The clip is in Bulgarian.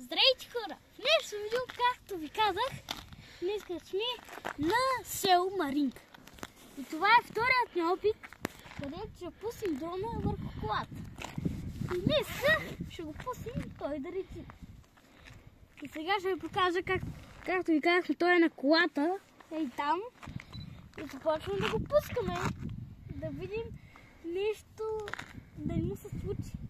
Здравейте хора! В днешното видео, както ви казах, днес сме на село Маринка. И това е вторият ни опит, където ще пуснем дрона върху колата. И днес ще го пуснем той да лети. И сега ще ви покажа както ви казахме, той е на колата. Ей там. И започваме да го пускаме. Да видим нещо да не му се случи.